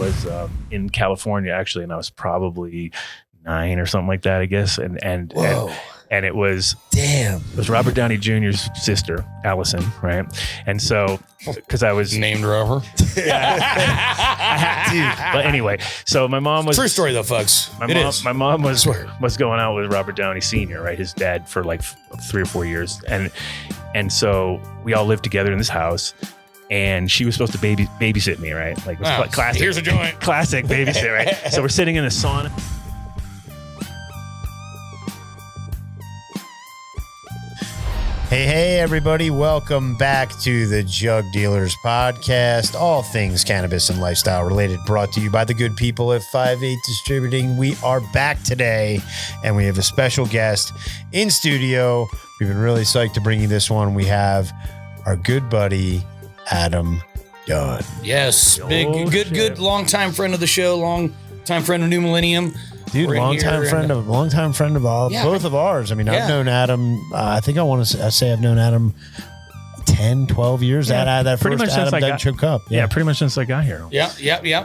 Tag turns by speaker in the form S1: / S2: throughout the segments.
S1: was in California actually, and I was probably 9 or something like that, I guess. And it was Robert Downey Jr.'s sister, Allison, right? And so, because I was
S2: named Rover.
S1: But anyway, so my mom was
S2: true story though, folks.
S1: My mom was going out with Robert Downey Sr., right? His dad for like 3 or 4 years, and so we all lived together in this house. And she was supposed to babysit me, right? Like it was classic.
S2: Here's a joint.
S1: Classic babysit, right? So we're sitting in the sauna.
S3: Hey, everybody. Welcome back to the Jug Dealers Podcast. All things cannabis and lifestyle related, brought to you by the good people at 5/8 Distributing. We are back today, and we have a special guest in studio. We've been really psyched to bring you this one. We have our good buddy, Adam Dunn.
S2: Yes, good, long-time friend of the show, long-time friend of New Millennium.
S3: Dude, longtime friend of both of ours. I mean, I've known Adam. I think I want to say I've known Adam 10, 12 years. That
S1: pretty
S3: first
S1: much
S3: Adam Dunn Chip Cup.
S1: Yeah, pretty much since I got here.
S2: Yeah.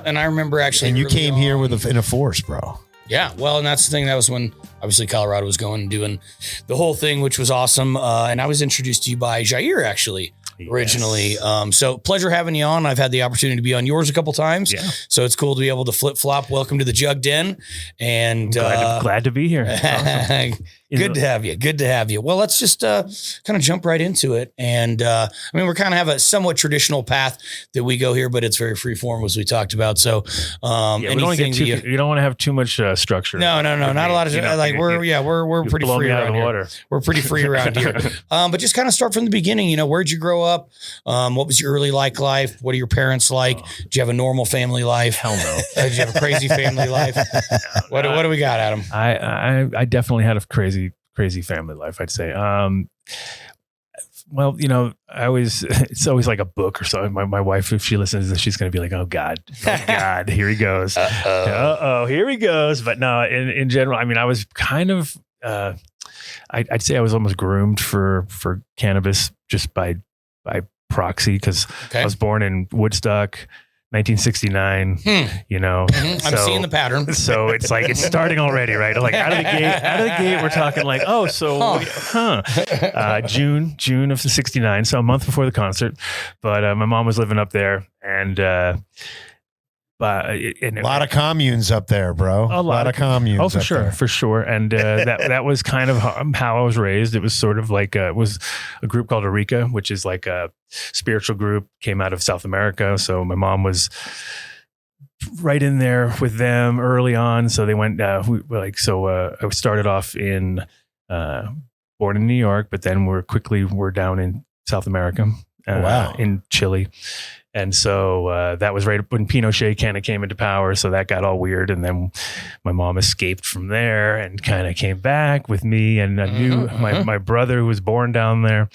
S2: And I remember actually.
S3: And you came here in a force, bro.
S2: Yeah, well, and that's the thing. That was when obviously Colorado was going and doing the whole thing, which was awesome. And I was introduced to you by Jair, actually. Originally. So pleasure having you on. I've had the opportunity to be on yours a couple times. Yeah. So it's cool to be able to flip flop. Welcome to the Jug Den. And
S1: glad to be here.
S2: Awesome. Good to have you. Well, let's just kind of jump right into it. And I mean, we're kind of have a somewhat traditional path that we go here, but it's very free form as we talked about. So
S1: you don't want to have too much structure.
S2: No, not a lot of we're pretty free around here. We're pretty free around here. But just kind of start from the beginning. Where'd you grow up? What was your early life? What are your parents like? Did you have a normal family life?
S1: Hell no.
S2: Did you have a crazy family life? What do we got, Adam?
S1: I definitely had a crazy family life, I'd say. Well, it's always like a book or something. My wife, if she listens, she's going to be like, oh God, here he goes. Here he goes. But no, in general, I mean, I was kind of, I'd say I was almost groomed for cannabis just by proxy, because I was born in Woodstock, 1969,
S2: I'm seeing the pattern.
S1: So it's like, it's starting already, right? Like out of the gate, we're talking like, June of 69. So a month before the concert, but my mom was living up there, and a
S3: lot of communes up there, bro.
S1: A lot of communes. Oh, for sure. And that was kind of how I was raised. It was sort of like it was a group called Eureka, which is like a spiritual group, came out of South America. So my mom was right in there with them early on. So they went I started off born in New York, but then we're down in South America, in Chile. And so that was right when Pinochet kind of came into power. So that got all weird. And then my mom escaped from there and kind of came back with me. And I knew my brother who was born down there.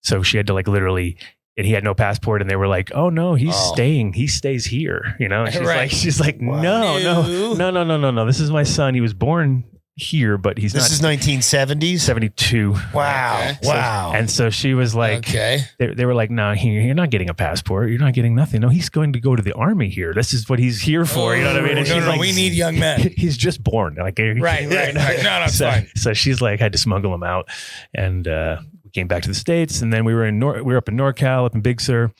S1: So she had to literally, and he had no passport. And they were like, oh no, he's staying. He stays here. And she's like, no. This is my son. He was born here, but he's
S3: This is 1970s?
S1: 72.
S3: Wow.
S1: Okay.
S3: Wow.
S1: And so she was like, they were like, no, you're not getting a passport. You're not getting nothing. No, he's going to go to the army here. This is what he's here for. You know what I mean? And she's like,
S2: we need young men.
S1: He's just born. Right. No,
S2: it's fine.
S1: So she's like, had to smuggle him out. And, we came back to the States, and then we were up in NorCal, up in Big Sur,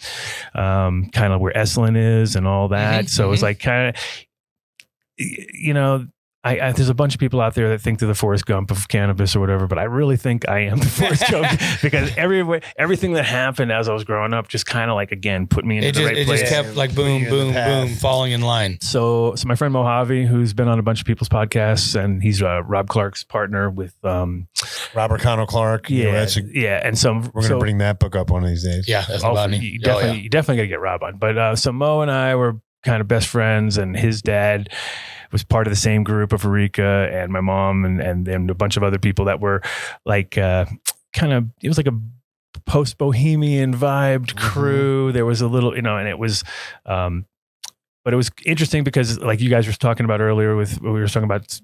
S1: kind of where Esalen is and all that. So it was like kind of, there's a bunch of people out there that think they're the Forrest Gump of cannabis or whatever, but I really think I am the Forrest Gump because everything that happened as I was growing up just kind of put me into the right place.
S2: It just kept like boom, boom, boom, falling in line.
S1: So my friend Mojave, who's been on a bunch of people's podcasts, and he's Rob Clark's partner with
S3: Robert Connell Clark.
S1: And so
S3: we're going to bring that book up one of these days.
S2: Yeah, that's
S1: you definitely got to get Rob on. But so Mo and I were kind of best friends, and his dad was part of the same group of Eureka, and my mom and a bunch of other people that were like it was like a post-bohemian vibed crew. There was a little, and it was but it was interesting because like you guys were talking about earlier we were talking about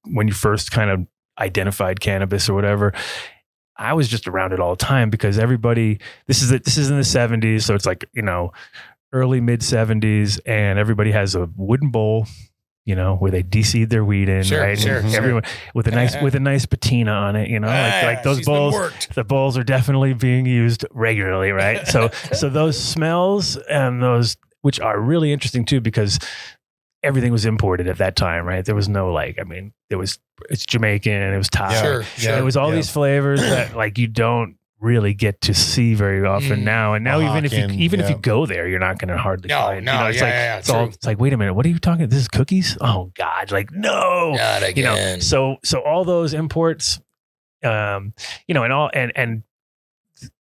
S1: when you first kind of identified cannabis or whatever. I was just around it all the time because everybody, this is in the 70s. So it's like, early mid 70s, and everybody has a wooden bowl, where they de-seed their weed in, right?
S2: Sure.
S1: Everyone with a nice patina on it, like those bowls. The bowls are definitely being used regularly, right? So those smells and those, which are really interesting too, because everything was imported at that time, right? There was no it's Jamaican, it was Thai, it was all these flavors that like you don't really get to see very often now. And now even if you go there, you're not going to hardly find. It's like, wait a minute, what are you talking? This is cookies? Oh God, like no,
S2: not again.
S1: So all those imports, and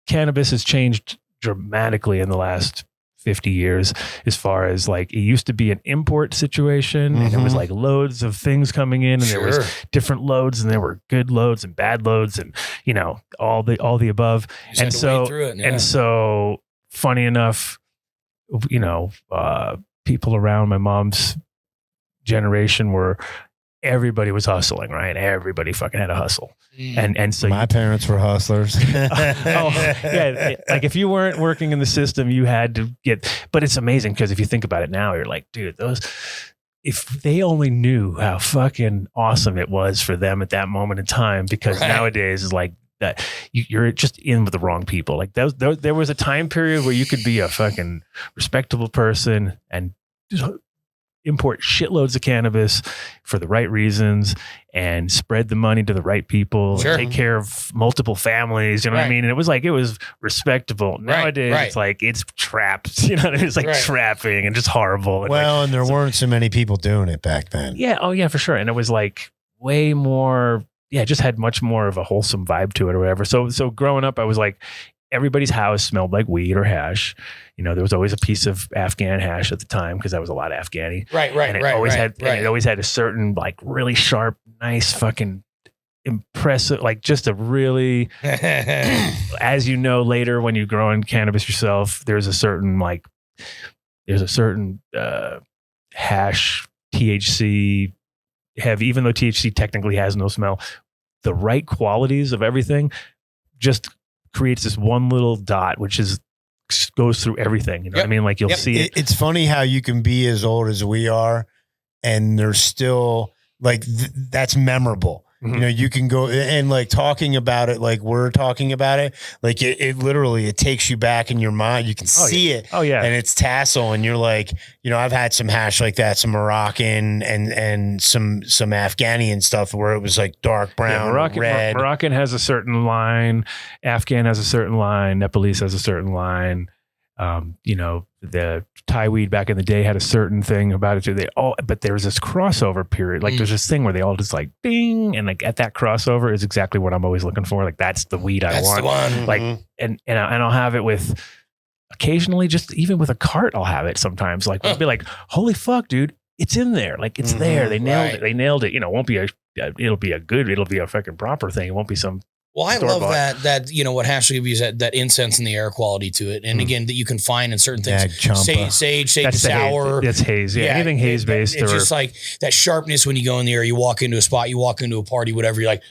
S1: cannabis has changed dramatically in the last 50 years, as far as like it used to be an import situation, and it was like loads of things coming in, and there was different loads, and there were good loads and bad loads, and all the above. And so funny enough, people around my mom's generation everybody was hustling, right? Everybody fucking had a hustle. And so
S3: my parents were hustlers.
S1: Like if you weren't working in the system, you had to but it's amazing because if you think about it now, you're like, dude, if they only knew how fucking awesome it was for them at that moment in time, because nowadays is like that you're just in with the wrong people. Like there was a time period where you could be a fucking respectable person and just import shitloads of cannabis for the right reasons and spread the money to the right people, take care of multiple families, what I mean? And it was respectable. Nowadays it's like, it's trapped, it's like trapping and just horrible. And
S3: and there weren't so many people doing it back then.
S1: Yeah. Oh yeah, for sure. And it was like way more, it just had much more of a wholesome vibe to it or whatever. So growing up, I was like, everybody's house smelled like weed or hash. There was always a piece of Afghan hash at the time because that was a lot of Afghani. And it always had a certain like really sharp, nice fucking impressive, like just a really, as later when you're growing cannabis yourself, there's a certain hash THC heavy, even though THC technically has no smell, the right qualities of everything just creates this one little dot, which goes through everything. You know what I mean? Like you'll see it.
S3: It's funny how you can be as old as we are and there's still like, that's memorable. You can go and like talking about it, like we're talking about it, like it literally, it takes you back in your mind. You can see it.
S1: Oh yeah.
S3: And it's tassel. And you're like, I've had some hash like that, some Moroccan and some Afghani stuff where it was like dark brown, red.
S1: Moroccan has a certain line. Afghan has a certain line. Nepalese has a certain line. The Thai weed back in the day had a certain thing about it too. But there was this crossover period. Like there's this thing where they all just like ding, and like at that crossover is exactly what I'm always looking for. Like that's the weed I want.
S2: The one.
S1: Like and I'll have it with occasionally, just even with a cart, I'll have it sometimes. Like I'll be like, holy fuck, dude, it's in there. Like it's there. They nailed it. They nailed it. It won't be it'll be a fucking proper thing. It won't be some.
S2: Well, I love that what hash will give you is that incense and the air quality to it. And again, that you can find in certain things. Sage, sour.
S1: That's haze. Yeah. Anything haze based.
S2: It's just like that sharpness when you go in the air, you walk into a spot, you walk into a party, whatever, you're like,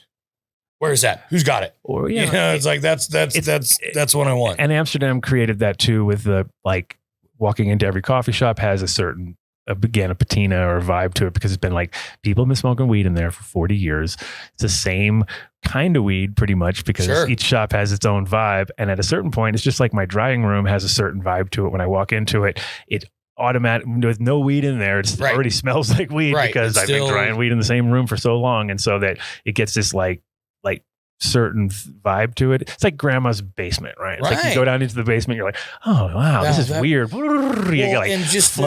S2: where's that? Who's got it?
S1: Or
S2: it's like that's what I want.
S1: And Amsterdam created that too with the like walking into every coffee shop has a certain a patina or a vibe to it because it's been like people have been smoking weed in there for 40 years. It's the same kind of weed pretty much because each shop has its own vibe. And at a certain point, it's just like my drying room has a certain vibe to it. When I walk into it, it automatic with no weed in there. It already smells like weed because I've been drying weed in the same room for so long. And so that it gets this like certain vibe to it. It's like grandma's basement, right? It's like you go down into the basement, you're like, oh wow, this is weird. You get like
S2: and just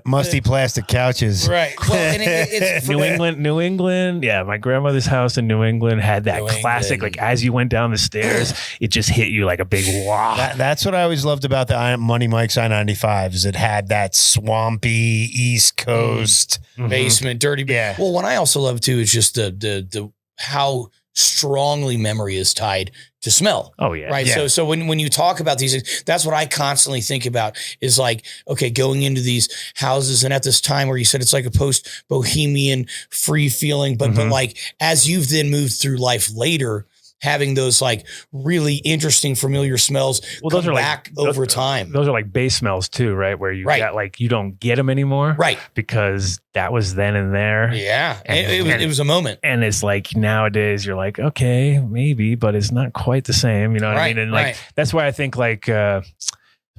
S3: musty plastic couches.
S2: Right. Well, and it's
S1: New England. Yeah, my grandmother's house in New England had that classic, like as you went down the stairs, it just hit you like a big wow.
S3: That's what I always loved about the Money Mike's I-95 is it had that swampy East Coast
S2: basement, dirty.
S3: Yeah.
S2: Well, what I also love too is just the how strongly memory is tied to smell.
S1: Oh yeah.
S2: Right.
S1: Yeah.
S2: So when you talk about these things, that's what I constantly think about is like, okay, going into these houses and at this time where you said it's like a post bohemian free feeling, but like as you've then moved through life later, having those like really interesting, familiar smells
S1: those are
S2: back over time.
S1: Those are like base smells too, right? Where you got like, you don't get them anymore.
S2: Right.
S1: Because that was then and there.
S2: Yeah. It was a moment.
S1: And it's like nowadays you're like, okay, maybe, but it's not quite the same. You know what I mean? And like, that's why I think like, so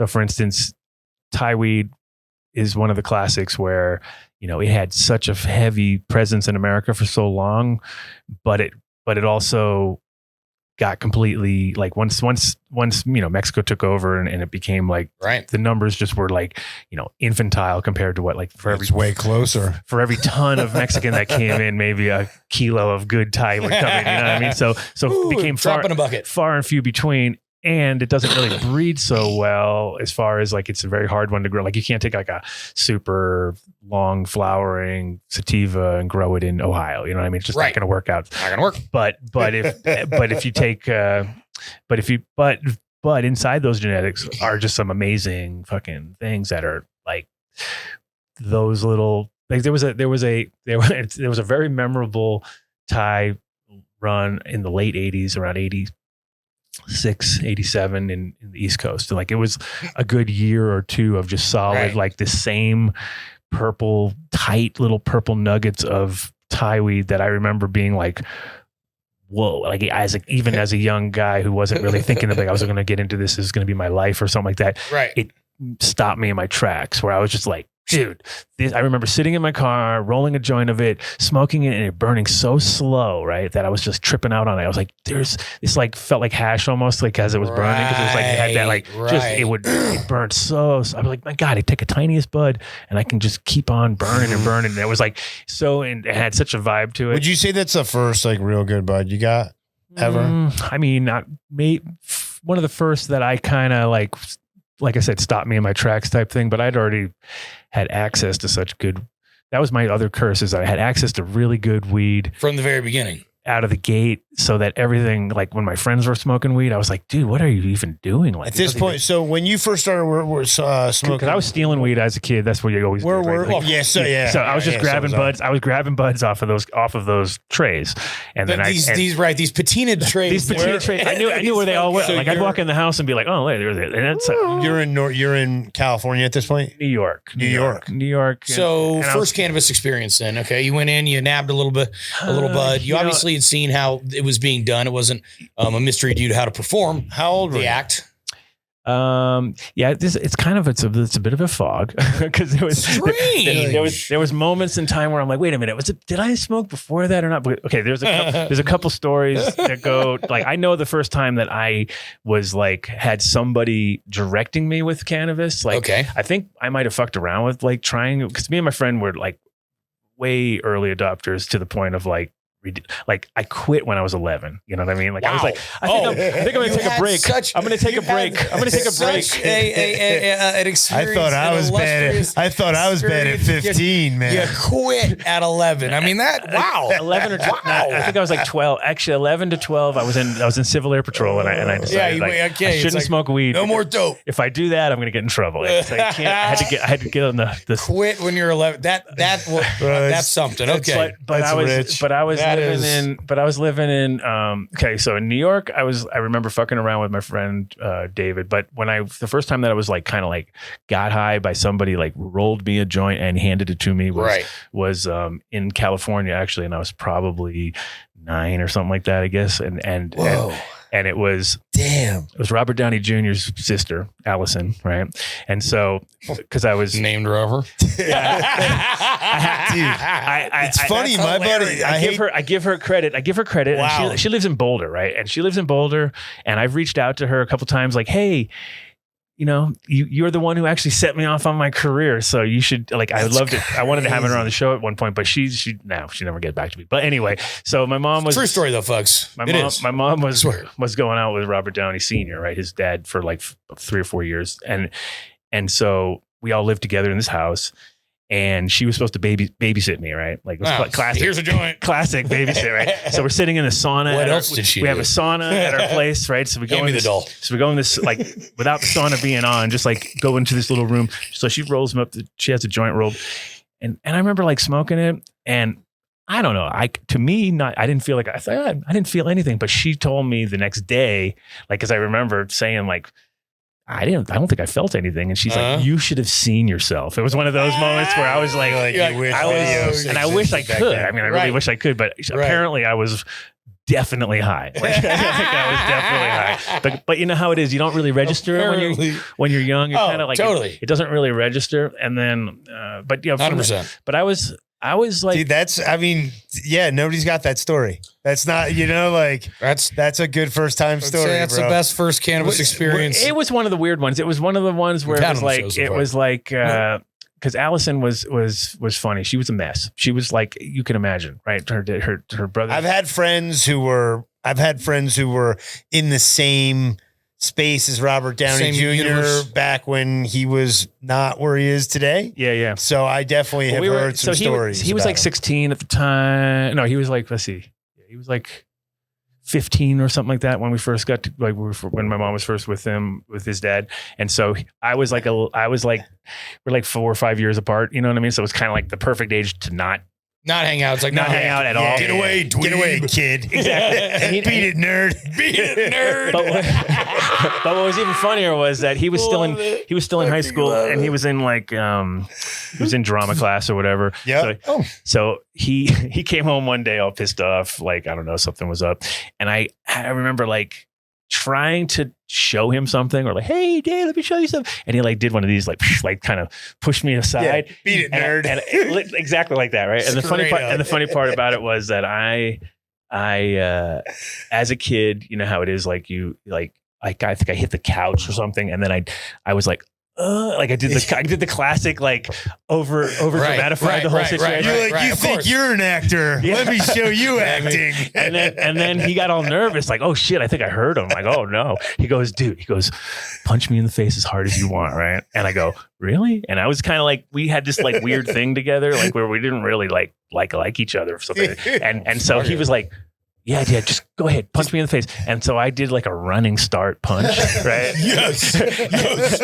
S1: for instance, Thai weed is one of the classics where, you know, it had such a heavy presence in America for so long, but it also got completely like once, you know, Mexico took over and it became like, the numbers just were like, you know, infantile compared to what, like
S3: it's way closer
S1: for every ton of Mexican that came in, maybe a kilo of good Thai would come in, you know what I mean? So it became far and few between. And it doesn't really breed so well as far as like, it's a very hard one to grow. Like you can't take like a super long flowering sativa and grow it in Ohio. You know what I mean? It's just not going to work out.
S2: Not going to work.
S1: But if you take, but inside those genetics are just some amazing fucking things that are like those little, like there was a very memorable Thai run in the late 80s, around 86, 87 in the East Coast. And like it was a good year or two of just solid, like the same purple, tight little purple nuggets of Thai weed that I remember being like, whoa, like even as a young guy who wasn't really thinking of like, I was going to get into this is going to be my life or something like that.
S2: Right.
S1: It stopped me in my tracks where I was just like, dude, I remember sitting in my car, rolling a joint of it, smoking it, and it burning so slow, right? That I was just tripping out on it. I was like, this like felt like hash almost, like as it was burning, because it was like it had that like just it burned so. I was like, my God, I take a tiniest bud and I can just keep on burning and burning. And it was like so, and it had such a vibe to it.
S3: Would you say that's the first like real good bud you got ever?
S1: I mean, one of the first that I kind of like I said, stopped me in my tracks type thing, but I'd already had access to such good, that was my other curse, is I had access to really good weed
S2: from the very beginning
S1: out of the gate, so that everything, like when my friends were smoking weed, I was like, dude, what are you even doing? Like
S3: at this point, so when you first started smoking,
S1: because I was stealing weed as a kid. That's what you always do, right? Like,
S2: So
S1: I was just grabbing buds. I was grabbing buds off of those trays, and then
S2: these patina trays.
S1: These patina trays. I knew where they all were. So like I'd walk in the house and be like, oh, wait, there's it. And that's
S3: you're in California at this point.
S1: New York.
S2: So first cannabis experience then. Okay, you went in, you nabbed a little bud. You obviously had seen how it was being done. It wasn't a mystery to you to how to perform.
S3: How old were
S2: the
S3: you?
S2: act?
S1: It's a bit of a fog, because there was moments in time where I'm like, wait a minute, did I smoke before that or not? But okay, there's a couple stories that go like, I know the first time that I was like had somebody directing me with cannabis. Like, okay, I think I might have fucked around with like trying, because me and my friend were like way early adopters to the point of like I quit when I was 11. You know what I mean? Like, wow. I was like, I think I'm going to take a break. I'm going to take a break. An experience.
S3: I thought I was bad at 15, man.
S2: You quit at 11. I mean wow.
S1: 11 or 12. I think I was like 12. Actually, 11 to 12. I was in Civil Air Patrol, and I decided I shouldn't smoke weed.
S2: No more dope.
S1: If I do that, I'm going to get in trouble. I had to get on the
S2: quit when you're 11. That's something. Okay,
S1: but I was living in okay, so in New York, I remember fucking around with my friend David. But the first time that I was like kind of like got high by somebody like rolled me a joint and handed it to me was in California actually, and I was probably 9 or something like that, I guess. And it was Robert Downey Jr.'s sister, Allison, right? And so, because I was
S2: named Rover.
S3: It's funny, my buddy.
S1: I give her credit. Wow. And she lives in Boulder, right? And she lives in Boulder, and I've reached out to her a couple times, like, hey, you know, you're the one who actually set me off on my career. So you should I would love to. I wanted to have her on the show at one point, but she never get back to me. But anyway, so my mom was
S2: true story though, folks.
S1: My mom was going out with Robert Downey Sr., right? His dad for like 3 or 4 years. And so we all lived together in this house. And she was supposed to babysit me, right? Like it was classic.
S2: Here's a joint.
S1: Classic babysit, right? So we're sitting in the sauna.
S2: What else did she do?
S1: We have a sauna at our place, right? So we go in this, so we go in this like without the sauna being on, just like go into this little room. So she rolls him up. She has a joint rolled, and I remember like smoking it, and I don't know. I didn't feel like I didn't feel anything, but she told me the next day, like, cause I remember saying like, I don't think I felt anything. And she's like, you should have seen yourself. It was one of those moments where I was like, I wish I could. I mean, I really wish I could, but apparently I was definitely high. Like, I was definitely high. But you know how it is. You don't really register when you're young. You're kind of like,
S2: totally.
S1: It doesn't really register. And then, but
S2: 100%.
S1: But I was like,
S3: dude, nobody's got that story. That's not, like that's a good first time story.
S2: That's the best first cannabis experience.
S1: It was one of the weird ones. It was one of the ones where it was like, because Allison was funny. She was a mess. She was like, you can imagine, right? Her brother.
S3: I've had friends who were in the same space as Robert Downey Jr.
S2: universe.
S3: Back when he was not where he is today.
S1: Yeah.
S3: So I definitely have heard some stories.
S1: He was like 16 at the time. No, he was like, let's see. He was like 15 or something like that when we first got to, like, when my mom was first with him, with his dad. And so we're like 4 or 5 years apart. You know what I mean? So it was kind of like the perfect age to not
S2: hang out. It's like
S1: not hang out at all.
S3: Get away, kid.
S1: Exactly.
S3: Beat it, nerd.
S1: But what was even funnier was that he was still in high school, and he was in like he was in drama class or whatever.
S3: Yeah.
S1: So he came home one day all pissed off, like, I don't know, something was up, and I remember like trying to show him something, or like, hey, Dave, let me show you something. And he like did one of these, like kind of pushed me aside.
S3: Yeah, beat it, nerd.
S1: And exactly like that, right? And the funny part about it was that I as a kid, you know how it is, like you like I think I hit the couch or something, and then I was like, like I did the classic, like over dramatified the whole situation.
S3: You're like, you think you're an actor? Yeah. Let me show you acting.
S1: And then he got all nervous, like, oh shit, I think I heard him. Like, oh no. He goes, punch me in the face as hard as you want, right? And I go, really? And I was kind of like, we had this like weird thing together, like where we didn't really like each other or something. And so he was like, yeah, just go ahead, punch me in the face. And so I did like a running start punch, right?
S2: Yes.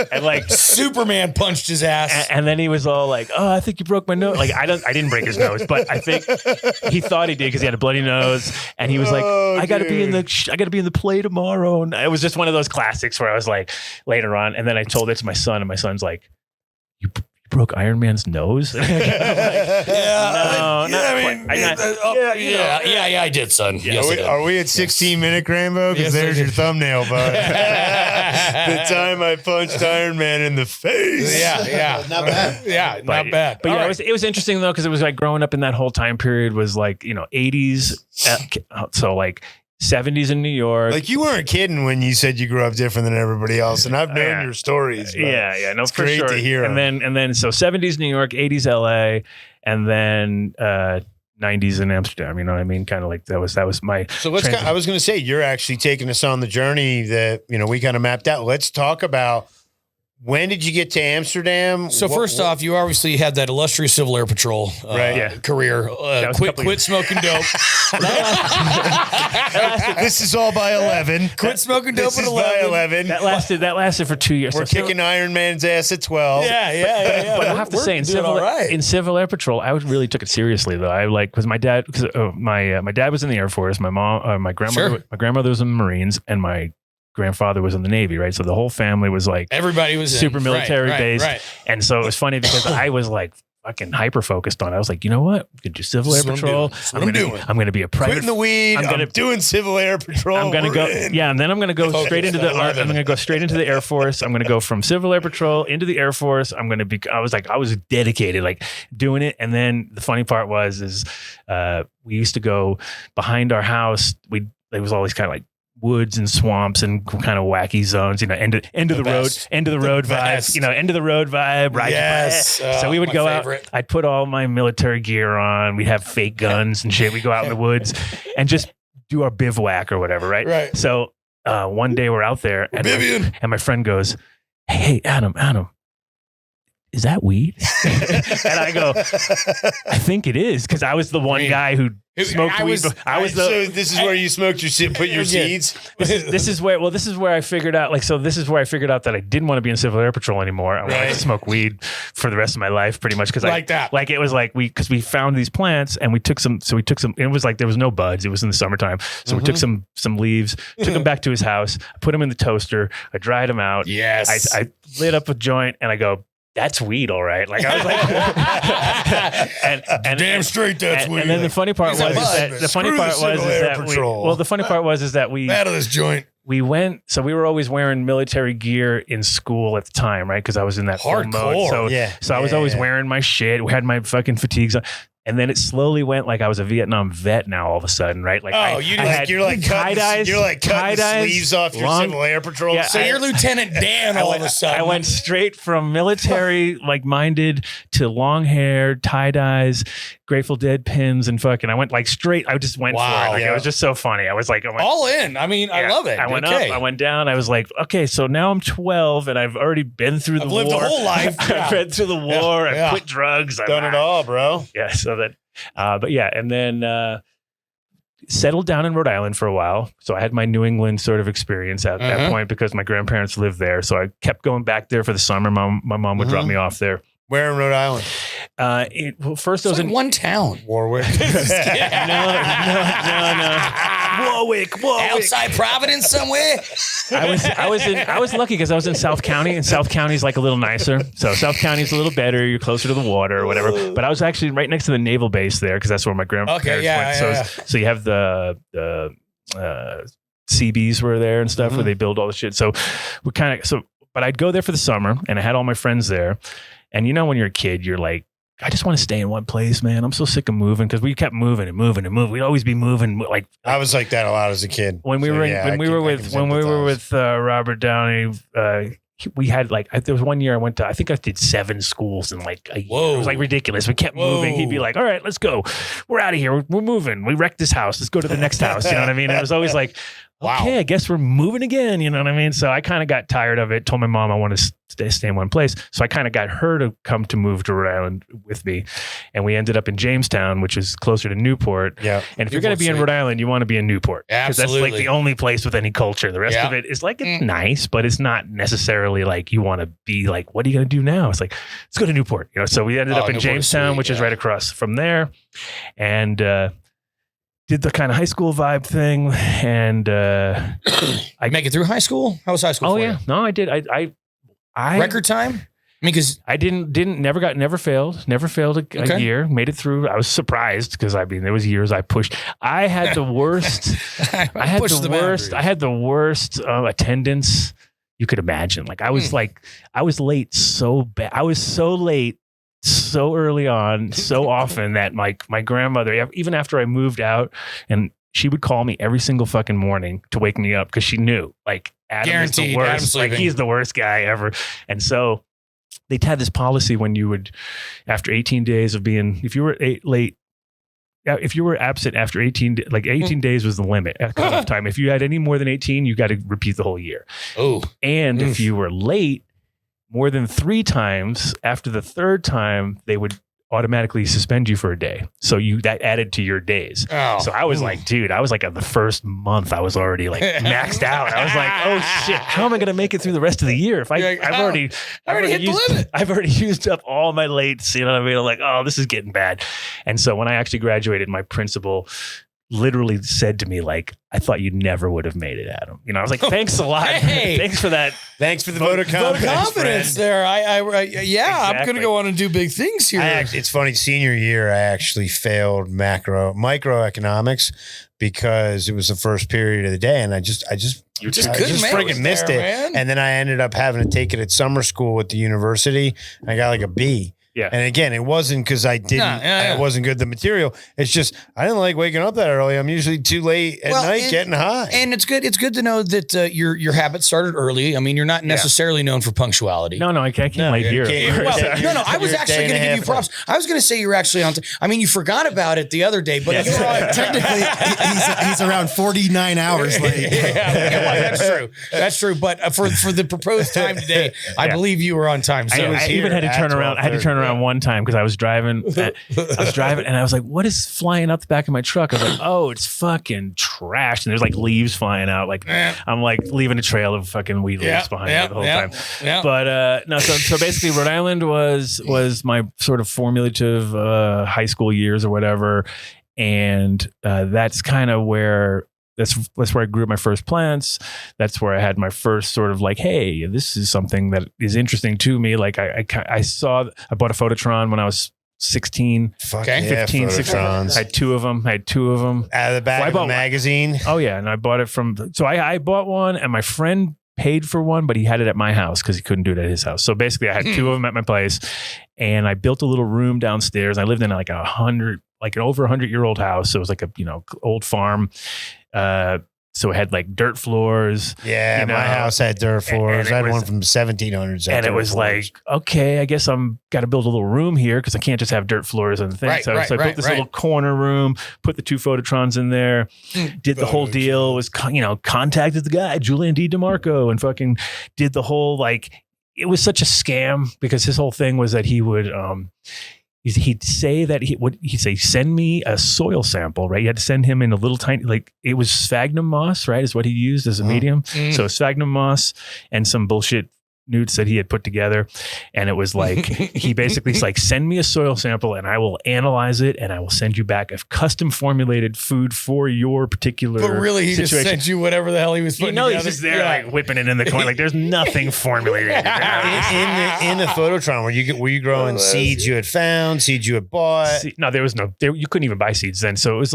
S1: And like
S2: Superman punched his ass.
S1: And then he was all like, oh, I think you broke my nose. Like, I didn't break his nose, but I think he thought he did because he had a bloody nose. And he was like, I got to be in the play tomorrow. And it was just one of those classics where I was like, later on. And then I told it to my son, and my son's like, you broke Iron Man's nose? I
S2: did, son.
S1: Yes,
S3: are we at 16-minute Rambo? Because there's your thumbnail, bud. The time I punched Iron Man in the face.
S2: Yeah. Not bad. Yeah, not bad.
S1: But it was interesting though, because it was like growing up in that whole time period was like, 80s. So like 70s in New York.
S3: Like, you weren't kidding when you said you grew up different than everybody else, and I've known your stories.
S1: Yeah, no,
S3: it's
S1: for
S3: great
S1: sure.
S3: to hear.
S1: And then so 70s New York, 80s LA, and then 90s in Amsterdam. You know what I mean? Kind of like that was my.
S3: So I was going to say, you're actually taking us on the journey that we kind of mapped out. Let's talk about. When did you get to Amsterdam?
S2: So first off, you obviously had that illustrious Civil Air Patrol career. Quit smoking dope.
S3: This is all by 11.
S2: Quit smoking dope at 11.
S3: By 11.
S1: That lasted for 2 years.
S3: We're kicking Iron Man's ass at 12.
S2: Yeah.
S1: But I have to say, in Civil Air Patrol, I really took it seriously though. I because my dad was in the Air Force. My mom, my grandmother was in the Marines, and my grandfather was in the Navy, right? So the whole family was like,
S2: everybody was
S1: super military based. Right. And so it was funny because I was like fucking hyper focused on it. I was like, you know what? I'm gonna do Civil Air Patrol. I'm gonna be a private.
S3: Quitting the weed. I'm doing Civil Air Patrol.
S1: I'm gonna go. Yeah, and then I'm gonna go straight into the. I'm gonna go straight into the Air Force. I'm gonna go from Civil Air Patrol into the Air Force. I was dedicated, like doing it. And then the funny part was we used to go behind our house. There was always kind of like woods and swamps and kind of wacky zones, end of the road vibes, end of the road vibe. Right.
S3: Yes.
S1: So we would go out. I'd put all my military gear on. We'd have fake guns and shit. We'd go out in the woods and just do our bivouac or whatever. Right.
S2: Right.
S1: So one day we're out there and my friend goes, hey, Adam, is that weed? And I go, I think it is, because I was the one guy who smoked weed.
S3: So this is where you smoked put your seeds.
S1: This is where I figured out that I didn't want to be in Civil Air Patrol anymore. I wanted to smoke weed for the rest of my life, pretty much, because it was like we found these plants and we took some. It was like there was no buds. It was in the summertime, so we took some leaves, took them back to his house, put them in the toaster, I dried them out.
S2: Yes,
S1: I lit up a joint and I go, that's weed, all right. Like I was like, and
S2: damn straight, that's weed.
S1: And then the funny part was that we
S2: out of this joint.
S1: We went, so we were always wearing military gear in school at the time, right? Because I was in that full mode. So I was always wearing my shit. We had my fucking fatigues on. And then it slowly went like I was a Vietnam vet now all of a sudden, right? Like
S3: you're like cutting the sleeves off your Civil Air Patrol.
S2: Yeah, so you're Lieutenant Dan all of a sudden.
S1: I went straight from military like minded to long hair, tie dyes, Grateful Dead pins, and fucking I went like straight. I just went for it. Like, it was just so funny. I was like,
S2: all in. I mean, I love it.
S1: I went up, I went down. I was like, okay, so now I'm 12 and I've already been through the war.
S2: I've lived the whole life.
S1: I've been through the war. I've quit drugs.
S3: Done it all, bro.
S1: Yeah. So that, but yeah, and then settled down in Rhode Island for a while. So I had my New England sort of experience at that point because my grandparents lived there. So I kept going back there for the summer. My mom would drop me off there.
S3: Where in Rhode Island?
S1: First I was in
S2: one town.
S3: Warwick.
S1: No. Warwick.
S2: Outside Providence somewhere.
S1: I was lucky because I was in South County, and South County is like a little nicer. So South County is a little better. You're closer to the water or whatever. But I was actually right next to the naval base there because that's where my grandparents went. So you have the CBs were there and stuff where they build all the shit. So but I'd go there for the summer, and I had all my friends there. And you know, when you're a kid, you're like, I just want to stay in one place, man. I'm so sick of moving because we kept moving and moving and moving. We'd always be moving. Like
S3: I was like that a lot as a kid.
S1: When we were with Robert Downey, we had like there was one year I went to. I think I did 7 schools in like a year. It was like ridiculous. We kept moving. He'd be like, "All right, let's go. We're out of here. We're moving. We wrecked this house. Let's go to the next house." You know what I mean? And it was always like, okay, I guess we're moving again. You know what I mean? So I kind of got tired of it. Told my mom I want to stay in one place. So I kind of got her to come to move to Rhode Island with me. And we ended up in Jamestown, which is closer to Newport. Yeah. And if you're going to be in Rhode Island, you want to be in Newport. Because that's like the only place with any culture. The rest of it is like, it's nice, but it's not necessarily like you want to be like, what are you going to do now? It's like, let's go to Newport. You know, so we ended up in Newport, Jamestown, which is right across from there. And, did the kind of high school vibe thing, and
S2: I make it through high school. How was high school?
S1: No, I did. I
S2: record time. I mean, because
S1: I never failed a year. Made it through. I was surprised because I mean there was years I pushed. I had the worst. I had the worst attendance you could imagine. Like I was I was late so bad. I was so late so early on, so often that my grandmother, even after I moved out, and she would call me every single fucking morning to wake me up because she knew like Adam is the worst. Like he's the worst guy ever. And so they had this policy when you would, after 18 days of being, if you were late, if you were absent after 18 days was the limit at cutoff time. If you had any more than 18, you got to repeat the whole year.
S2: Oh,
S1: and if you were late more than 3 times, after the 3rd time, they would automatically suspend you for a day. So that added to your days. Oh. So I was like, dude, I was like, at the first month, I was already like maxed out. I was like, oh shit, how am I going to make it through the rest of the year? If I've already used up all my lates, you know what I mean? I'm like, oh, this is getting bad. And so when I actually graduated, my principal literally said to me, like, I thought you never would have made it, Adam. You know, I was like, thanks a lot.
S2: Hey,
S1: thanks for that.
S3: Thanks for the vote of confidence
S2: there. Exactly. I'm going to go on and do big things here.
S3: It's funny. Senior year, I actually failed microeconomics because it was the first period of the day, and I just freaking missed it. Man. And then I ended up having to take it at summer school at the university. I got like a B. Yeah. And again, it wasn't because I wasn't good at the material. It's just I didn't like waking up that early. I'm usually too late at night getting high.
S2: And it's good to know that your habit started early. I mean, you're not necessarily known for punctuality.
S1: No, I can't late here.
S2: I was actually going to give you props. I was going to say you were actually on. I mean, you forgot about it the other day, but
S4: technically he's around 49 hours late.
S2: That's true. But for the proposed time today, I believe you were on time.
S1: So I even had to turn around. I had to turn around one time because I was driving and I was like, what is flying out the back of my truck? I was like, oh, it's fucking trash. And there's like leaves flying out. Like I'm like leaving a trail of fucking weed leaves behind me the whole time. Yeah. But no, so basically Rhode Island was my sort of formative high school years or whatever. And that's kind of where that's where I grew my first plants. That's where I had my first sort of like, hey, this is something that is interesting to me. Like I bought a Phototron when I was 16, 15, 16. I had two of them. Out
S3: of the back of the magazine.
S1: Oh yeah. And I bought it so I bought one and my friend paid for one, but he had it at my house because he couldn't do it at his house. So basically I had two of them at my place and I built a little room downstairs. I lived in like an over 100-year-old house. So it was like a, old farm. So it had like dirt floors.
S3: Yeah, my house had dirt floors. I had one from 1700s.
S1: And it was like, okay, I guess I'm got to build a little room here because I can't just have dirt floors and things. So I built this little corner room, put the two Phototrons in there, did the whole deal, was, contacted the guy, Julian D. DeMarco, and fucking did the whole, like, it was such a scam because his whole thing was that he would, he'd say that he'd say, send me a soil sample, right? You had to send him in a little tiny, like it was sphagnum moss, right? Is what he used as a medium. So sphagnum moss and some bullshit newts that he had put together. And it was like, he basically's like, send me a soil sample and I will analyze it and I will send you back a custom formulated food for your particular
S2: But really, he
S1: situation.
S2: just sent you whatever the hell he was putting together.
S1: He's just there like whipping it in the corner. Like there's nothing formulated.
S3: In the Phototron, were you growing seeds you had found, seeds you had bought?
S1: No, there was you couldn't even buy seeds then. So it was,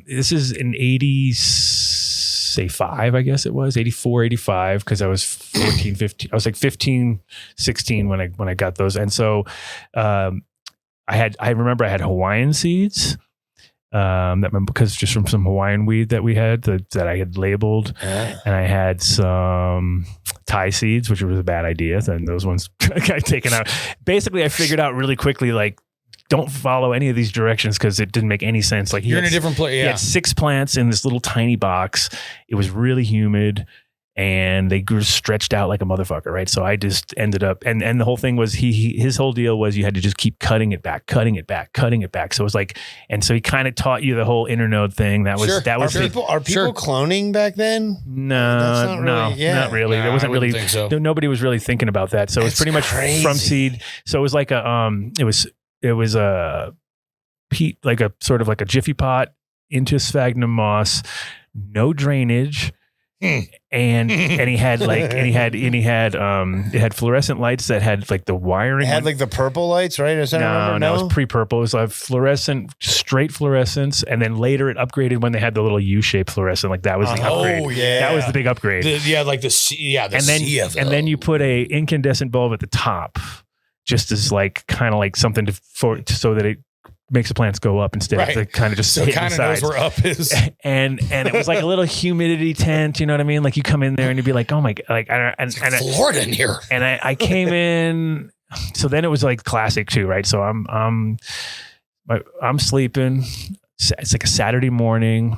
S1: this is in 85, I guess it was 84, 85. Cause I was 14, 15, I was like 15, 16 when I got those. And so, I remember I had Hawaiian seeds, because just from some Hawaiian weed that we had that I had labeled, and I had some Thai seeds, which was a bad idea. Then those ones got taken out. Basically, I figured out really quickly, like, don't follow any of these directions because it didn't make any sense. Like
S2: you're in a different place. Yeah.
S1: He had 6 plants in this little tiny box. It was really humid and they grew stretched out like a motherfucker. Right. So I just ended up, and the whole thing was his whole deal was you had to just keep cutting it back. So it was like, and so he kind of taught you the whole internode thing. Are people
S3: cloning back then?
S1: No, not really. There wasn't really, nobody was really thinking about that. So it was pretty much from seed. So it was like it was a sort of like a jiffy pot into sphagnum moss, no drainage. And he had it had fluorescent lights that had like the wiring.
S3: It had like the purple lights, right?
S1: No, it was pre-purple. It was like straight fluorescence, and then later it upgraded when they had the little U-shaped fluorescent. Like that was the upgrade. Oh yeah, that was the big upgrade.
S2: And then
S1: you put a incandescent bulb at the top, just as like kind of like something so that it makes the plants go up instead of kind of just hitting the sides.
S2: Knows where up is.
S1: And it was like a little humidity tent, you know what I mean? Like you come in there and you'd be like, oh my God, like, and
S2: Florida in here.
S1: And I came in, so then it was like classic too, right? So I'm sleeping. It's like a Saturday morning,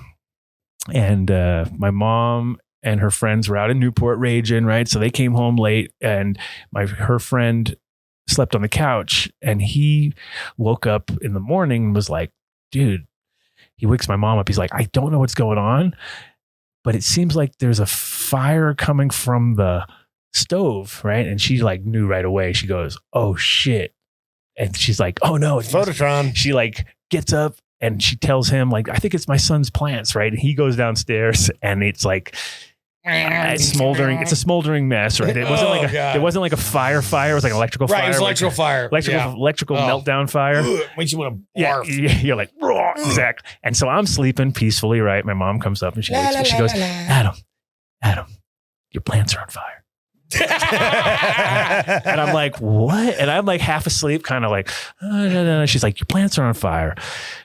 S1: and my mom and her friends were out in Newport raging, right? So they came home late, and her friend slept on the couch, and he woke up in the morning and was like, dude, he wakes my mom up. He's like, I don't know what's going on, but it seems like there's a fire coming from the stove, right? And she like knew right away. She goes, oh shit. And she's like, oh no, it's
S3: Phototron.
S1: She like gets up and she tells him like, I think it's my son's plants, right? And he goes downstairs and it's like, it's smoldering. It's a smoldering mess, right? It wasn't it wasn't like a fire. It was like an electrical fire.
S2: Right, it was electrical fire.
S1: Electrical meltdown fire.
S2: Makes you want to barf.
S1: Yeah, you're like, exact. And so I'm sleeping peacefully, right? My mom comes up and she goes, Adam, your plants are on fire. And I'm like, what? And I'm like half asleep, kind of like, no. She's like, your plants are on fire.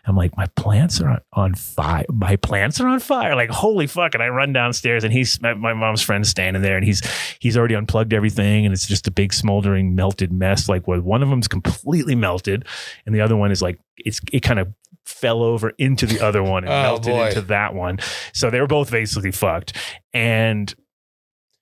S1: I'm like, my plants are on fire. My plants are on fire. Like, holy fuck. And I run downstairs and my mom's friend's standing there and he's already unplugged everything. And it's just a big smoldering melted mess. Like where one of them's completely melted and the other one is like, it kind of fell over into the other one and melted into that one. So they were both basically fucked. And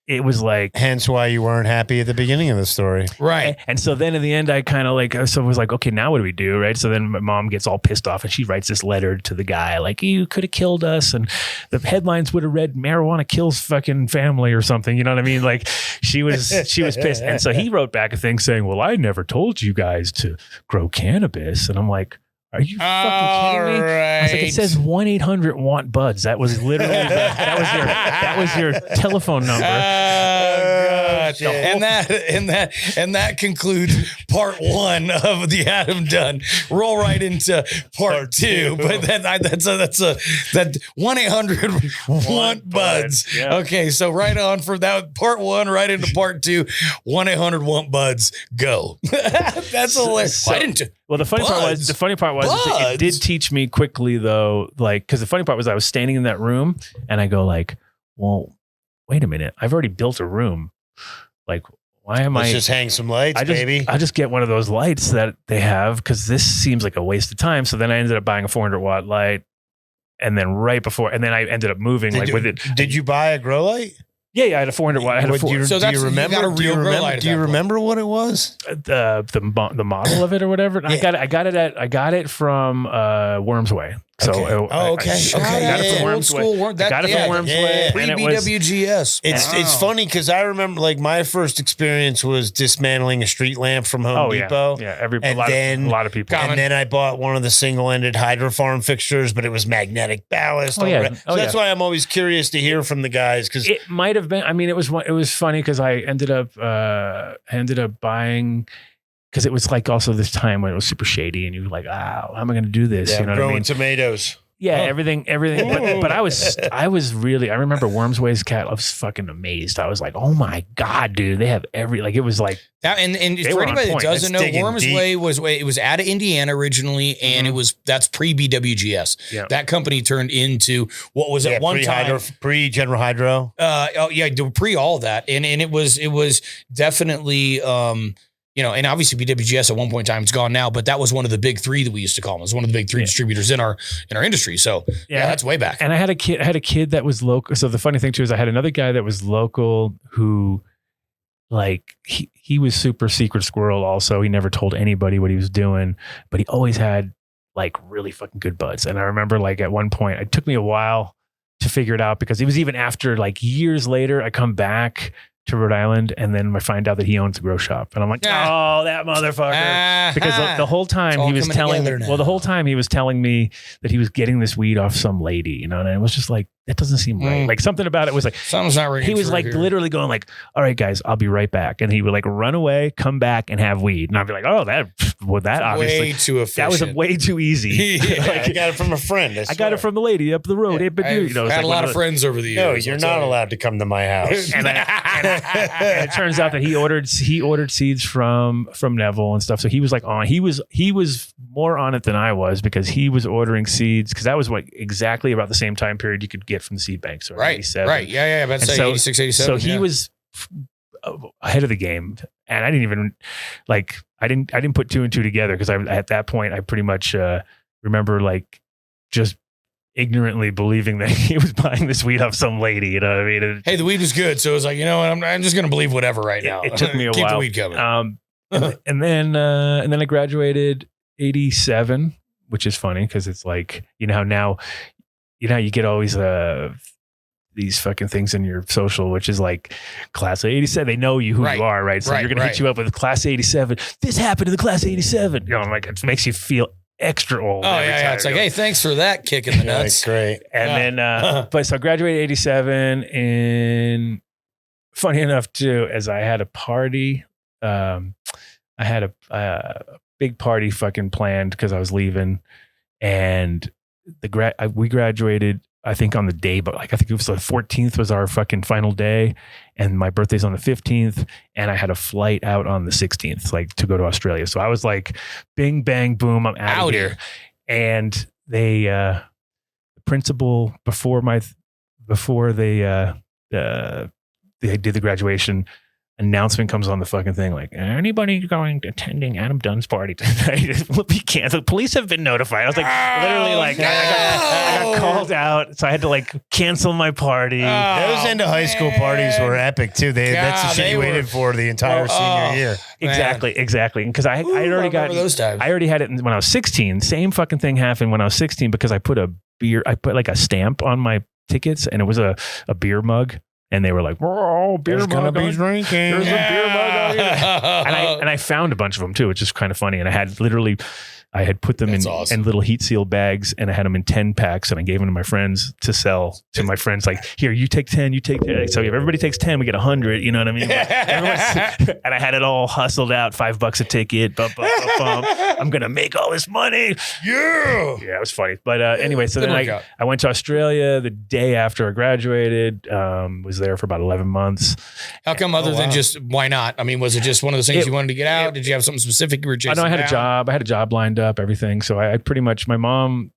S1: it was like,
S3: hence why you weren't happy at the beginning of the story.
S2: Right.
S1: and so then in the end, I kind of like, so I was like, okay, now what do we do? Right. So then my mom gets all pissed off and she writes this letter to the guy, like, you could have killed us. And the headlines would have read marijuana kills fucking family or something. You know what I mean? Like she was pissed. And so he wrote back a thing saying, well, I never told you guys to grow cannabis. And I'm like, are you fucking kidding me? I was like, it says 1-800-WANT-BUDS. That was literally that was your telephone number.
S2: Oh, God. And that concludes part 1 of the Adam Dunn. Roll right into part 2. But that's 1-800-WANT-BUDS.
S1: Yeah.
S2: Okay, so right on for that part 1, right into part 2. 1-800-WANT-BUDS. Go. That's hilarious.
S1: So, well, the funny part was it did teach me quickly though, like, because the funny part was I was standing in that room and I go like, well, wait a minute, I've already built a room. Like, why am
S3: Let's just hang some lights, baby.
S1: I just get one of those lights that they have because this seems like a waste of time. So then I ended up buying a 400-watt light, and then then I ended up moving with it.
S3: Did you buy a grow light?
S1: Yeah, I had a 400-watt. I had a 400.
S2: So do you remember? Do you remember
S3: what it was?
S1: The model of it or whatever. Yeah. I got it from Worms Way. So
S3: okay.
S1: I got it from Worms Way. Got it from Worms Way.
S2: Pre-BWGS.
S3: It's funny because I remember like my first experience was dismantling a street lamp from Home Depot.
S1: Yeah, a lot of people.
S3: And then I bought one of the single-ended hydrofarm fixtures, but it was magnetic ballast. That's why I'm always curious to hear from the guys because
S1: it might have been. I mean, it was funny because I ended up buying. Because it was like also this time when it was super shady and you were like, how am I going to do this?
S3: Yeah,
S1: you know what I mean?
S3: Tomatoes.
S1: Yeah, everything. But I remember Worms Way's cat. I was fucking amazed. I was like, oh my God, dude, they have it was like
S2: that. And for anybody that doesn't know, Worms Way was out of Indiana originally, and that's pre-BWGS.
S1: Yeah. That
S2: company turned into what was at one time
S3: pre-General Hydro.
S2: Pre all that, and it was definitely. And obviously BWGS at one point in time, it's gone now, but that was one of the big 3 that we used to call them. It was one of the big 3 distributors in our industry. So that's way back.
S1: And I had a kid that was local. So the funny thing too is I had another guy that was local who like he was super secret squirrel also. He never told anybody what he was doing, but he always had like really fucking good buds. And I remember like at one point, it took me a while to figure it out because it was even after like years later, I come back to Rhode Island, and then I find out that he owns a grow shop, and I'm like, oh, that motherfucker! Because the whole time he was telling me that he was getting this weed off some lady, you know, and it was just like that doesn't seem right. Like something about it was like
S2: something's not right.
S1: He was like literally going like, all right, guys, I'll be right back, and he would like run away, come back, and have weed, and I'd be like, oh, that obviously
S2: way too efficient.
S1: That was way too easy.
S3: I got it from a friend.
S1: I got it from the lady up the road.
S2: I've had a lot of friends over the years.
S3: No, you're not allowed to come to my house.
S1: And it turns out that he ordered seeds from Neville and stuff. So he was like he was more on it than I was because he was ordering seeds because that was exactly about the same time period you could get from the seed bank. So
S2: right. Yeah. About to say 86, 87.
S1: So he was ahead of the game, and I didn't even I didn't put 2 and 2 together because at that point I pretty much remember like just ignorantly believing that he was buying this weed off some lady, you know what I mean?
S2: Hey, the weed was good, so it was like, you know what, I'm just gonna believe whatever right now.
S1: It took me a while.
S2: Keep the weed coming.
S1: And then I graduated 87, which is funny because it's like now you get always these fucking things in your social, which is like class of 87. They know who you are, right? So you're gonna hit you up with class 87. This happened to the class 87. You know, like it makes you feel extra old.
S2: Oh yeah. It's like, hey, thanks for that kick in the nuts.
S3: Great.
S1: And then, but so I graduated 87, and funny enough too, as I had a party, I had a big party fucking planned because I was leaving, and we graduated. I think on the day, but like I think it was the 14th was our fucking final day, and my birthday's on the 15th, and I had a flight out on the 16th, like to go to Australia. So I was like, bing bang boom, I'm out of here. And they, the principal before they did the graduation announcement comes on the fucking thing like, anybody attending Adam Dunn's party tonight will be canceled. Police have been notified. I was like, literally like, I got called out, so I had to like cancel my party.
S3: Those end of high school parties were epic too. That's the shit you waited for the entire senior year.
S1: Exactly. Because I already had it when I was 16. Same fucking thing happened when I was 16 because I put like a stamp on my tickets and it was a beer mug. And they were like, "Oh, beer mug!
S3: Gonna be drinking.
S1: There's a beer mug on here." and I found a bunch of them too, which is kind of funny. And I had put them in little heat sealed bags, and I had them in 10 packs, and I gave them to my friends to sell to my friends. Like, here, you take 10, you take 10. So if everybody takes 10, we get 100. You know what I mean? And I had it all hustled out, $5 a ticket. I'm gonna make all this money. Yeah, it was funny. But anyway, so then I went to Australia the day after I graduated. Was there for about 11 months.
S2: How come? Other than just why not? I mean, was it just one of those things you wanted to get out? Did you have something specific you were chasing?
S1: I had a job. I had a job lined up, everything. So I pretty much, my mom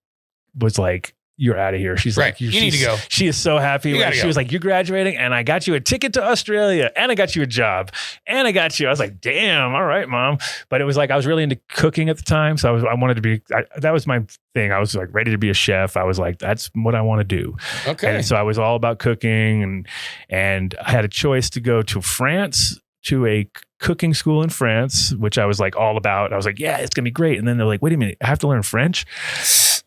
S1: was like, "You're out of here." She's like,
S2: you need to go.
S1: She is so happy. She was like, "You're graduating and I got you a ticket to Australia and I got you a job and I got you." I was like, "Damn. All right, Mom." But it was like, I was really into cooking at the time. So I wanted to be, that was my thing. I was like ready to be a chef. I was like, that's what I want to do.
S2: Okay.
S1: And so I was all about cooking and I had a choice to go to France, to a cooking school in France, which I was like all about. I was like, yeah, it's gonna be great. And then they're like, wait a minute, I have to learn French.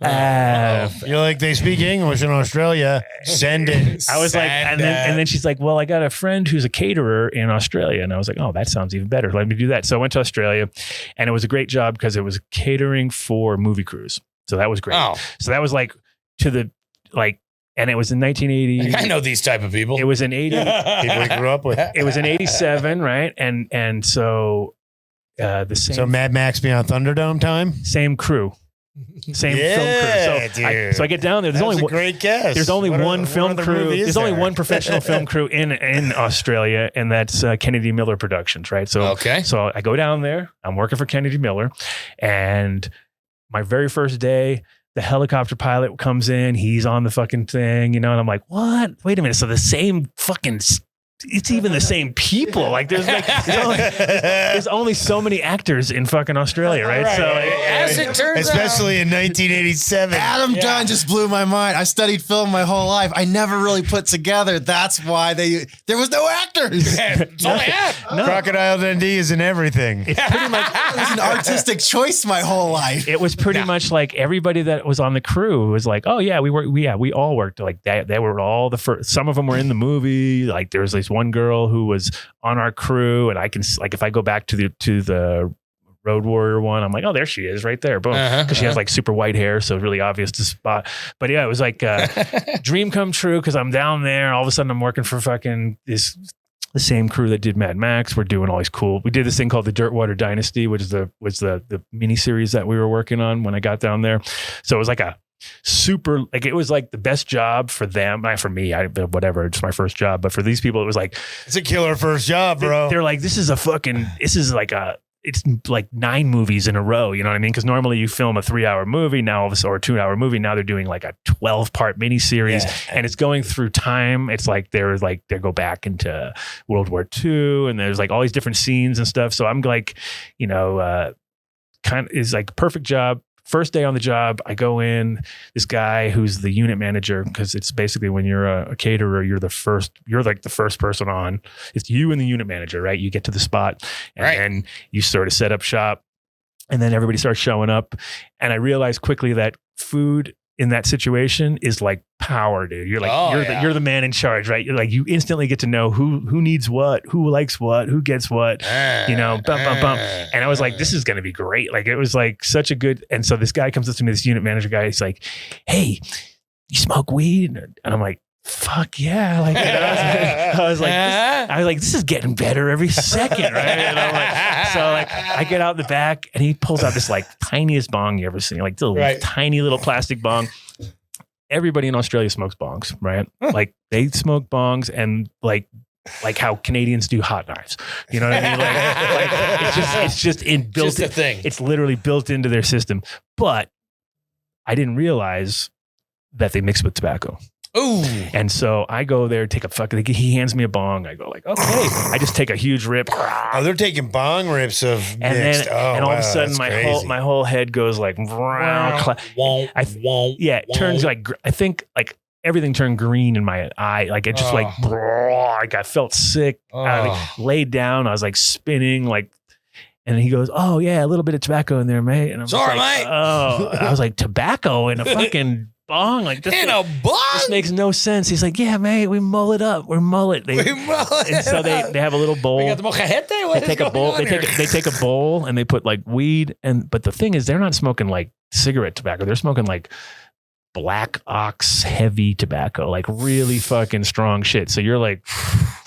S3: You're like, they speak English in Australia. Send it.
S1: I was like, and then she's like, well, I got a friend who's a caterer in Australia. And I was like, oh, that sounds even better. Let me do that. So I went to Australia and it was a great job because it was catering for movie crews. So that was great.
S2: Oh.
S1: So that was like and it was in 1980.
S2: I know these type of people.
S1: It was in 80.
S3: People we grew up with.
S1: It was in 87, right? And so the same.
S3: So Mad Max Beyond Thunderdome time?
S1: Same crew. Same film crew. So I get down there. There's only
S3: a great guess.
S1: There's only one film crew. There's only one professional film crew in Australia, and that's Kennedy Miller Productions, right? So So I go down there. I'm working for Kennedy Miller, and my very first day, the helicopter pilot comes in. He's on the fucking thing, and I'm like, what? Wait a minute. So the same fucking. It's even the same people. Like there's only so many actors in fucking Australia, right? So
S2: as it turns
S3: especially in 1987,
S4: Adam Dunn just blew my mind. I studied film my whole life. I never really put together. That's why there was no actors.
S1: No.
S3: Crocodile Dundee is in everything.
S1: It's pretty much
S4: it was an artistic choice my whole life.
S1: It was pretty much like everybody that was on the crew was like, oh yeah, we all worked like that. They were all the first. Some of them were in the movie. Like there was this one girl who was on our crew, and I can like if I go back to the Road Warrior one, I'm like, oh, there she is right there. Boom. Because she has like super white hair. So really obvious to spot. But yeah, it was like dream come true because I'm down there. All of a sudden I'm working for fucking the same crew that did Mad Max. We're doing all these cool. We did this thing called the Dirtwater Dynasty, which was the mini series that we were working on when I got down there. So it was like a super, like it was like the best job for them, not for me, whatever, it's my first job, but for these people it was like,
S3: it's a killer first job, bro.
S1: They're like, it's like 9 movies in a row, you know what I mean? Because normally you film a 3-hour movie now, or a 2-hour movie. Now they're doing like a 12-part miniseries, and it's going through time. It's like they go back into World War II, and there's like all these different scenes and stuff. So I'm like, kind of is like perfect job. First day on the job, I go in, this guy who's the unit manager, because it's basically when you're a caterer, you're like the first person on. It's you and the unit manager, right? You get to the spot and then you sort of set up shop, and then everybody starts showing up. And I realized quickly that food in that situation is like power, dude. You're like, you're the man in charge, right? You're like, you instantly get to know who needs what, who likes what, who gets what, bum. And I was like, this is going to be great. Like, it was like such a good. And so this guy comes up to me, this unit manager guy. He's like, hey, you smoke weed? And I'm like, fuck yeah. Like, I was like, this is getting better every second. Right. And I'm like, so like I get out the back and he pulls out this like tiniest bong you ever seen, like the tiny little plastic bong. Everybody in Australia smokes bongs, right? Like they smoke bongs, and like how Canadians do hot knives. You know what I mean? Like it's just a thing. It's literally built into their system. But I didn't realize that they mix with tobacco.
S2: Ooh.
S1: And so I go there, take a fucking, he hands me a bong. I go like, okay. I just take a huge rip.
S3: Oh, they're taking bong rips of mixed.
S1: And all of a sudden my whole head goes like, it turns like, I think like everything turned green in my eye. Like it just like I felt sick. I laid down. I was like spinning like, and he goes, oh yeah, a little bit of tobacco in there, mate. And I'm
S2: sorry,
S1: like,
S2: mate.
S1: Oh, I was like, tobacco in a fucking bong? Like this, this makes no sense. He's like, yeah, mate, we mull it up. We're mullet. And so they have a little bowl.
S2: We got the mojete. What
S1: they take a bowl. They take a bowl and they put like weed. But the thing is, they're not smoking like cigarette tobacco. They're smoking like black ox heavy tobacco, like really fucking strong shit. So you're like,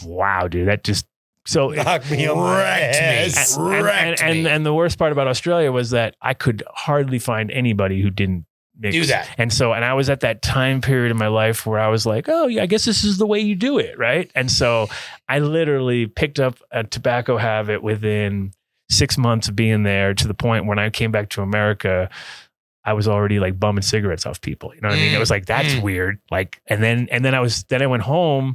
S1: wow, dude, that just so
S3: knocked me on my ass.
S1: And the worst part about Australia was that I could hardly find anybody who didn't do
S2: that.
S1: And I was at that time period in my life where I was like, oh yeah, I guess this is the way you do it, right? And so I literally picked up a tobacco habit within 6 months of being there, to the point when I came back to America, I was already like bumming cigarettes off people. You know what I mean? It was like, that's weird. Like, and then I went home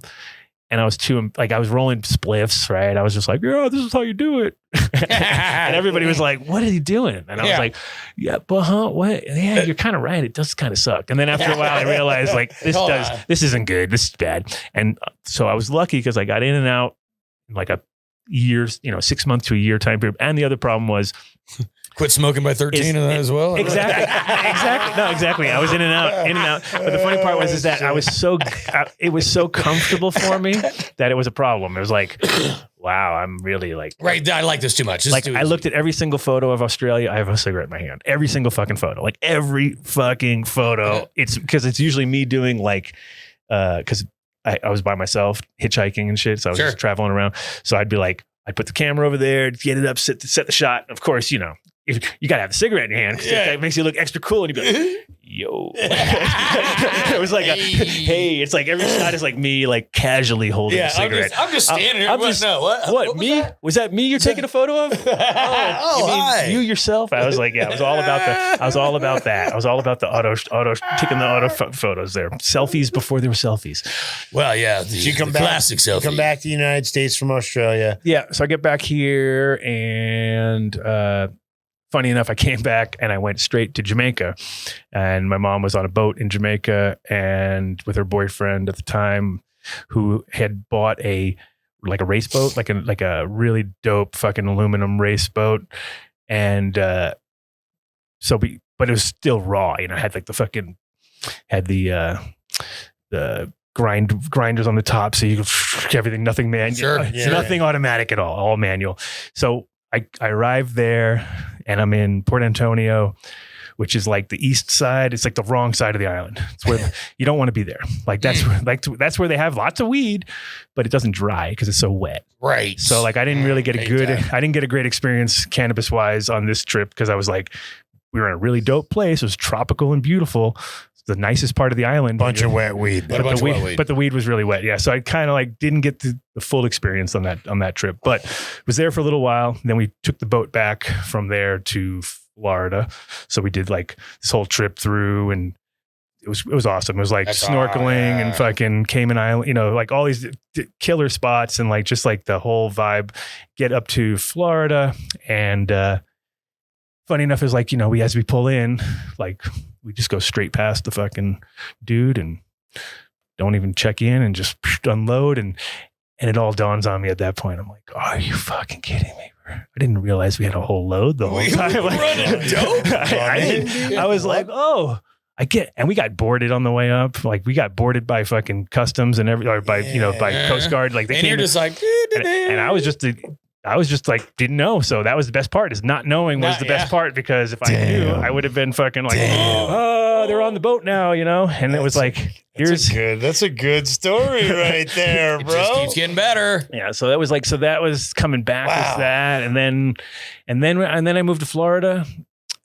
S1: and I was I was rolling spliffs, right? I was just like, yeah, this is how you do it. And everybody was like, what are you doing? And I was like, yeah, but what? Yeah, you're kind of right. It does kind of suck. And then after a while I realized like, this isn't good. This is bad. And so I was lucky because I got in and out in like a year, 6 months to a year time period. And the other problem was,
S2: quit smoking by 13 and that as well.
S1: Exactly. No, exactly. I was in and out. But the funny part was that I was it was so comfortable for me that it was a problem. It was like, wow, I'm really like,
S2: right. I like this too much.
S1: I looked at every single photo of Australia. I have a cigarette in my hand. Every single fucking photo, like every fucking photo. It's because it's usually me doing like, because I was by myself hitchhiking and shit. So I was just traveling around. So I'd be like, I'd put the camera over there, get it up, set the shot. Of course, if you gotta have the cigarette in your hand, it makes you look extra cool, and you'd be like, yo. It was like it's like every shot is like me like casually holding a cigarette.
S2: I'm just standing here.
S1: What me? Was that me you're taking a photo of?
S2: Hi.
S1: You yourself? I was like, yeah, I was all about that. I was all about the auto taking the auto photos there. Selfies before there were selfies.
S2: Well, yeah.
S3: You come back,
S2: classic selfie.
S3: You come back to the United States from Australia.
S1: Yeah. So I get back here and funny enough, I came back and I went straight to Jamaica, and my mom was on a boat in Jamaica and with her boyfriend at the time, who had bought a race boat, like a really dope fucking aluminum race boat. And, but it was still raw, had like the grinders on the top. So you could everything, nothing manual, nothing automatic at all manual. So I arrived there and I'm in Port Antonio, which is like the east side. It's like the wrong side of the island. It's where you don't want to be there. Like that's where they have lots of weed, but it doesn't dry because it's so wet.
S2: Right.
S1: So like I didn't really get I didn't get a great experience cannabis wise on this trip because I was like, we were in a really dope place. It was tropical and beautiful. The nicest part of the island.
S3: Bunch of wet weed.
S1: But the weed was really wet. Yeah. So I kind of like didn't get the full experience on that trip, but was there for a little while. Then we took the boat back from there to Florida. So we did like this whole trip through, and it was awesome. It was like snorkeling and fucking Cayman Island, like all these killer spots, and like just like the whole vibe. Get up to Florida, and funny enough is like, as we pull in, like we just go straight past the fucking dude and don't even check in and just unload. And it all dawns on me at that point. I'm like, oh, are you fucking kidding me? I didn't realize we had a whole load the whole time. Like, I was like, oh, I get, and we got boarded on the way up. Like we got boarded by fucking customs and by Coast Guard. Like they came,
S2: you're just like,
S1: and I was just like, didn't know. So that was the best part, is not knowing was the best part, because if I knew, I would have been fucking like, oh, they're on the boat now, And it was like,
S3: that's a good story right there, bro.
S2: It just keeps getting better.
S1: Yeah. So that was coming back with that. And then I moved to Florida,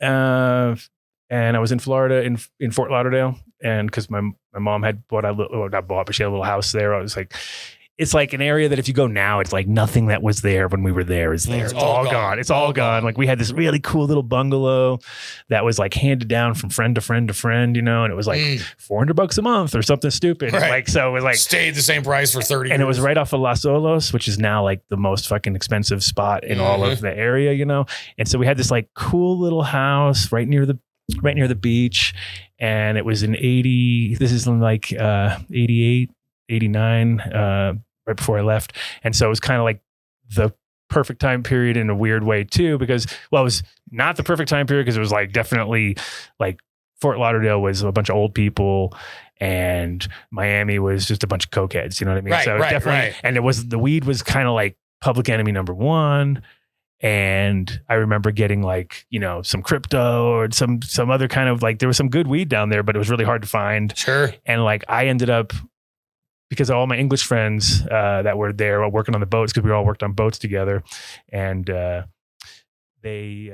S1: and I was in Florida in Fort Lauderdale. And cause my mom had she had a little house there. I was like, it's like an area that if you go now, it's like nothing that was there when we were there is there. It's all gone. It's all gone. Like we had this really cool little bungalow that was like handed down from friend to friend to friend, you know, and it was like $400 a month or something stupid.
S2: Right.
S1: Like, so it was like
S2: stayed the same price for 30
S1: and
S2: years.
S1: it was right off of Las Olas, which is now like the most fucking expensive spot in all of the area, you know? And so we had this like cool little house right near the beach. And it was in 80, this is in like 88, 89, right before I left. And so it was kind of like the perfect time period in a weird way too, because, well, it was not the perfect time period because it was like definitely like Fort Lauderdale was a bunch of old people and Miami was just a bunch of cokeheads. You know what I mean?
S2: Right,
S1: so definitely, and it was, the weed was kind of like public enemy number one. And I remember getting like, you know, some crypto or some other kind of like, there was some good weed down there, but it was really hard to find.
S2: Sure.
S1: And like, I ended up, because all my English friends that were there working on the boats, because we all worked on boats together, and they